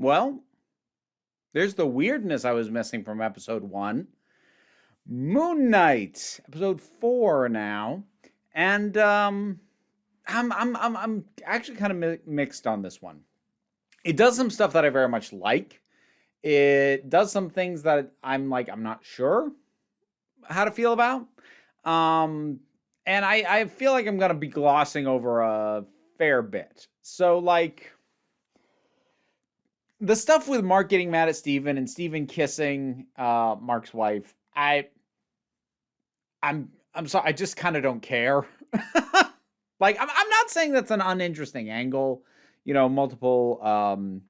Well, there's the weirdness I was missing from episode 1. Moon Knight, episode 4 now. And I'm actually kind of mixed on this one. It does some stuff that I very much like. It does some things that I'm not sure how to feel about. Um and I feel like I'm gonna be glossing over a fair bit. So the stuff with Mark getting mad at Steven and Steven kissing Mark's wife, I'm sorry, I just kind of don't care. I'm not saying that's an uninteresting angle, multiple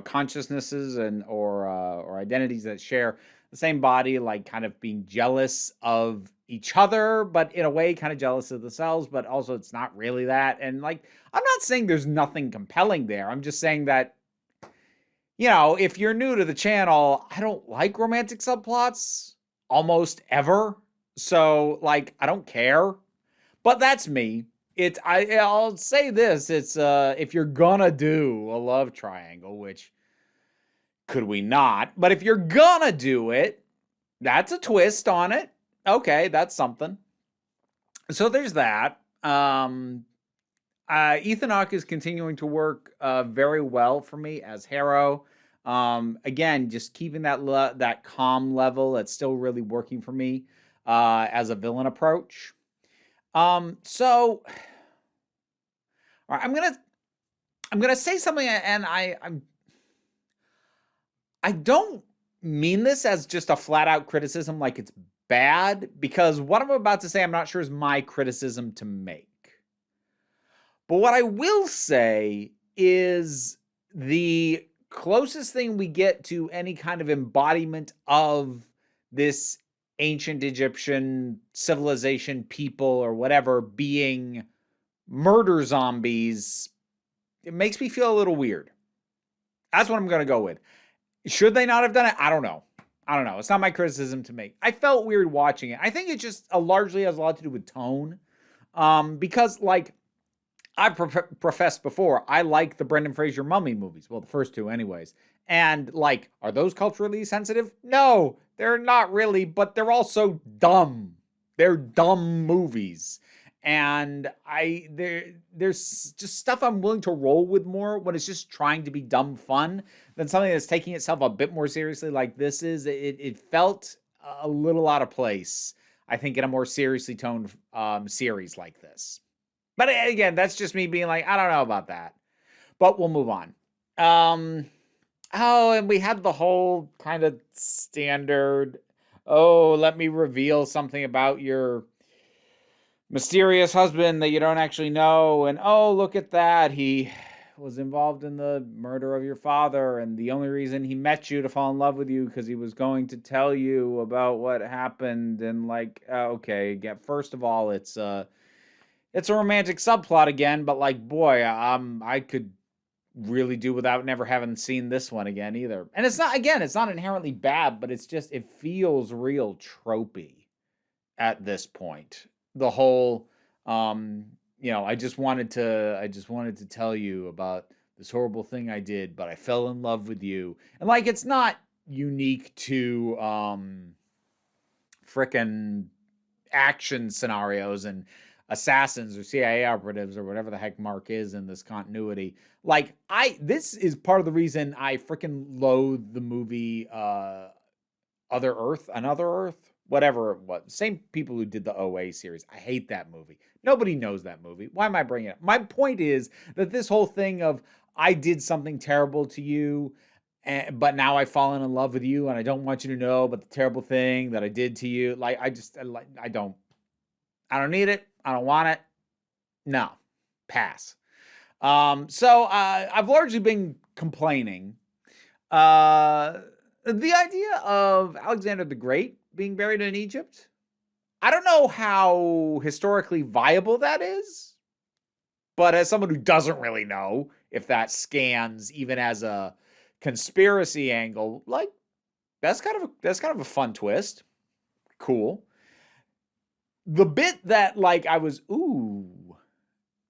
consciousnesses and or identities that share the same body, like kind of being jealous of each other, but in a way kind of jealous of themselves, but also it's not really that. And I'm not saying there's nothing compelling there. I'm just saying that if you're new to the channel, I don't like romantic subplots almost ever. So I don't care. But that's me. I'll say this, it's if you're gonna do a love triangle, which could we not? But if you're gonna do it, that's a twist on it. Okay, that's something. So there's that. Ethan Hawke is continuing to work very well for me as Harrow. Again, just keeping that calm level. That's still really working for me as a villain approach. So, all right, I'm gonna say something, and I don't mean this as just a flat out criticism, like it's bad, because what I'm about to say, I'm not sure is my criticism to make. But what I will say is the closest thing we get to any kind of embodiment of this ancient Egyptian civilization, people, or whatever, being murder zombies, it makes me feel a little weird. That's what I'm going to go with. Should they not have done it? I don't know. It's not my criticism to make. I felt weird watching it. I think it just largely has a lot to do with tone. Because I professed before, I like the Brendan Fraser Mummy movies. Well, the first two anyways. And are those culturally sensitive? No, they're not really, but they're also dumb. They're dumb movies. And there's just stuff I'm willing to roll with more when it's just trying to be dumb fun than something that's taking itself a bit more seriously like this is. It felt a little out of place, I think, in a more seriously toned series like this. But again, that's just me being I don't know about that. But we'll move on. And we had the whole kind of standard, let me reveal something about your mysterious husband that you don't actually know. And look at that. He was involved in the murder of your father. And the only reason he met you to fall in love with you because he was going to tell you about what happened. And okay, again, first of all, it's a romantic subplot again, but boy, I could really do without never having seen this one again either. And it's not inherently bad, but it feels real tropey at this point. The whole, I just wanted to tell you about this horrible thing I did, but I fell in love with you. And it's not unique to frickin' action scenarios and assassins or CIA operatives or whatever the heck Mark is in this continuity. This is part of the reason I freaking loathe the movie Another Earth, whatever it was. Same people who did the OA series. I hate that movie. Nobody knows that movie. Why am I bringing it up? My point is that this whole thing of I did something terrible to you, but now I've fallen in love with you and I don't want you to know about the terrible I did to you. I don't need it. I don't want it. No. Pass. So I've largely been complaining. The idea of Alexander the Great being buried in Egypt, I don't know how historically viable that is, but as someone who doesn't really know if that scans even as a conspiracy angle, that's kind of a fun twist. Cool. The bit that I was,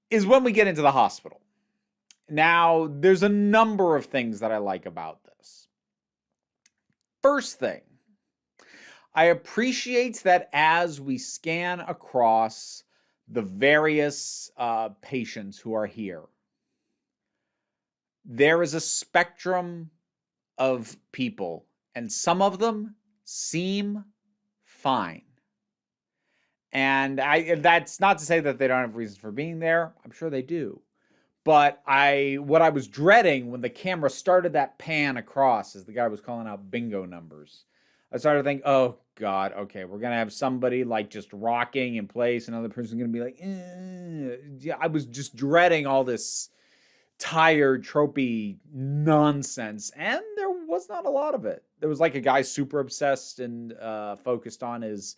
is when we get into the hospital. Now, there's a number of things that I like about this. First thing, I appreciate that as we scan across the various patients who are here, there is a spectrum of people, and some of them seem fine. And that's not to say that they don't have reasons for being there. I'm sure they do. But what I was dreading when the camera started that pan across as the guy was calling out bingo numbers, I started to think, oh God, okay, we're gonna have somebody like just rocking in place, another person's gonna be like, yeah. I was just dreading all this tired, tropey nonsense, and there was not a lot of it. There was like a guy super obsessed and focused on his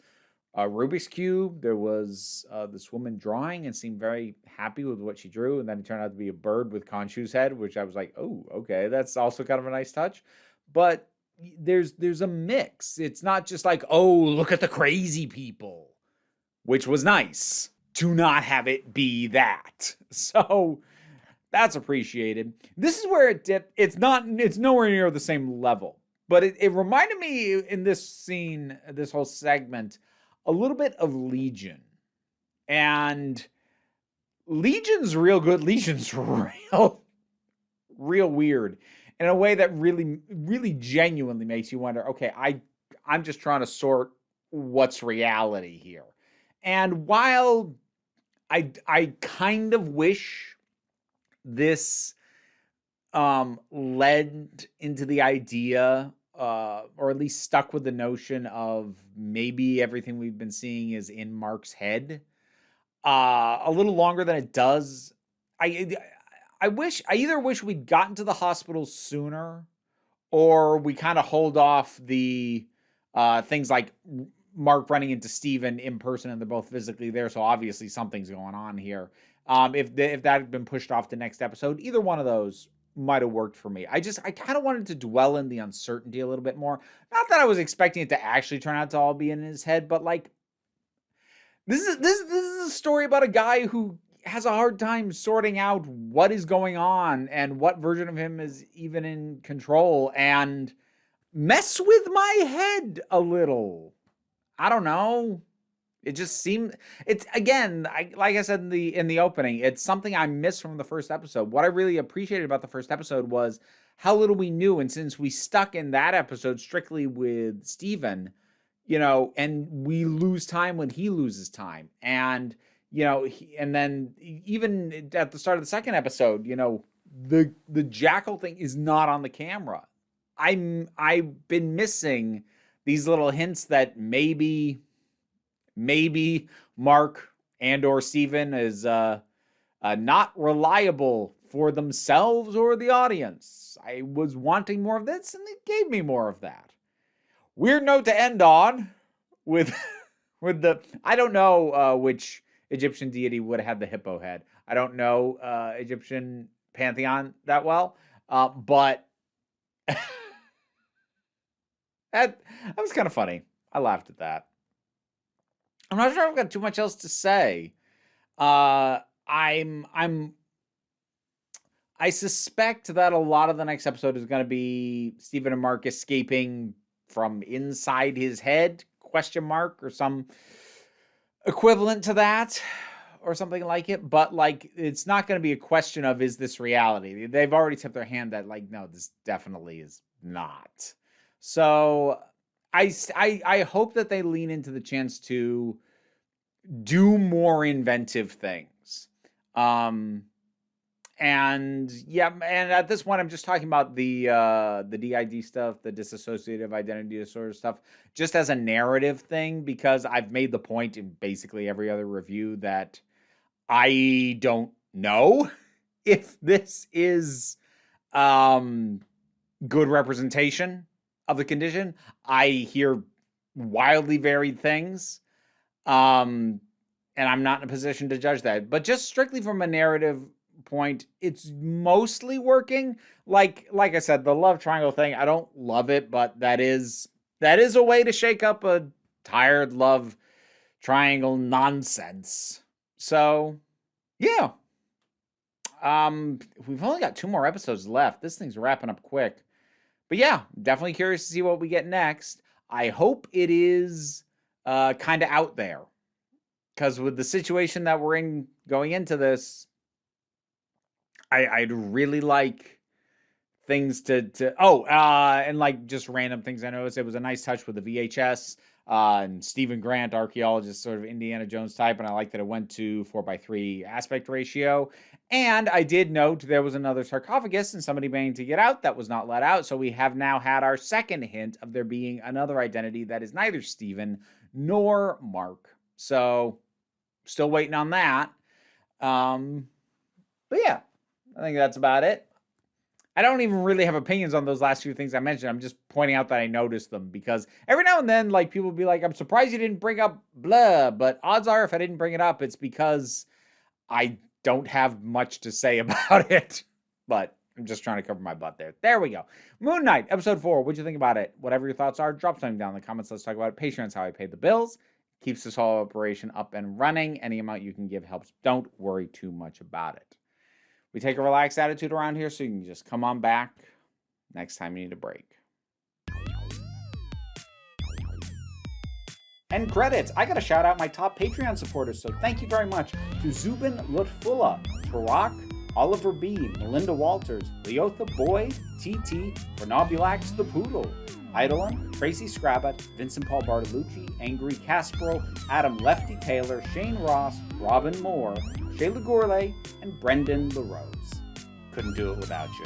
Rubik's Cube. There was this woman drawing and seemed very happy with what she drew, and then it turned out to be a bird with Khonshu's head, which I was like, oh, okay, that's also kind of a nice touch. But there's a mix. It's not just like, oh, look at the crazy people, which was nice to not have it be that. So that's appreciated. This is where it dipped. It's nowhere near the same level, but it reminded me in this scene, this whole segment, a little bit of Legion. And Legion's real good. Legion's real weird in a way that really genuinely makes you wonder, okay, I'm just trying to sort what's reality here. And while I kind of wish this led into the idea, or at least stuck with the notion of maybe everything we've been seeing is in Mark's head, a little longer than it does. I either wish we'd gotten to the hospital sooner, or we kind of hold off the things like Mark running into Steven in person and they're both physically there, so obviously something's going on here. If that had been pushed off to next episode, either one of those might have worked for me. I kind of wanted to dwell in the uncertainty a little bit more. Not that I was expecting it to actually turn out to all be in his head, but like this is a story about a guy who has a hard time sorting out what is going on and what version of him is even in control, and mess with my head a little. I don't know. It just seemed, it's, again, like I said in the opening, it's something I missed from the first episode. What I really appreciated about the first episode was how little we knew, and since we stuck in that episode strictly with Steven, and we lose time when he loses time, and and then even at the start of the second episode, the jackal thing is not on the camera. I've been missing these little hints that maybe Mark and or Steven is not reliable for themselves or the audience. I was wanting more of this, and it gave me more of that. Weird note to end on with I don't know which Egyptian deity would have had the hippo head. I don't know Egyptian pantheon that well, but that was kind of funny. I laughed at that. I'm not sure I've got too much else to say. I suspect that a lot of the next episode is going to be Steven and Mark escaping from inside his head, ? Or some equivalent to that, or something like it. But like, it's not going to be a question of, is this reality? They've already tipped their hand that like, no, this definitely is not. So I hope that they lean into the chance to do more inventive things. And at this point, I'm just talking about the DID stuff, the dissociative identity disorder stuff, just as a narrative thing, because I've made the point in basically every other review that I don't know if this is good representation of the condition. I hear wildly varied things, and I'm not in a position to judge that. But just strictly from a narrative point, it's mostly working. Like I said, the love triangle thing, I don't love it, but that is a way to shake up a tired love triangle nonsense. So yeah, We've only got 2 more episodes left. This thing's wrapping up quick. But yeah, definitely curious to see what we get next. I hope it is kind of out there. Because with the situation that we're in going into this, I'd really like things and like just random things. I noticed it was a nice touch with the VHS and Stephen Grant, archaeologist, sort of Indiana Jones type, and I like that it went to 4:3 aspect ratio. And I did note there was another sarcophagus and somebody managed to get out that was not let out, so we have now had our second hint of there being another identity that is neither Stephen nor Mark. So still waiting on that. But yeah, I think that's about it. I don't even really have opinions on those last few things I mentioned. I'm just pointing out that I noticed them because every now and then, like, people will be like, I'm surprised you didn't bring up blah, but odds are if I didn't bring it up, it's because I don't have much to say about it. But I'm just trying to cover my butt there. There we go. Moon Knight, episode 4. What'd you think about it? Whatever your thoughts are, drop something down in the comments. Let's talk about it. Patreon's how I pay the bills. Keeps this whole operation up and running. Any amount you can give helps. Don't worry too much about it. We take a relaxed attitude around here, so you can just come on back next time you need a break. And credits. I got to shout out my top Patreon supporters, so thank you very much to Zubin Lutfullah, Tarak, Oliver B, Melinda Walters, Leotha Boyd, TT, Renobulax the Poodle, Eidolon, Tracy Scrabbit, Vincent Paul Bartolucci, Angry Caspero, Adam Lefty Taylor, Shane Ross, Robin Moore, Shayla Gourlay, and Brendan LaRose. Couldn't do it without you.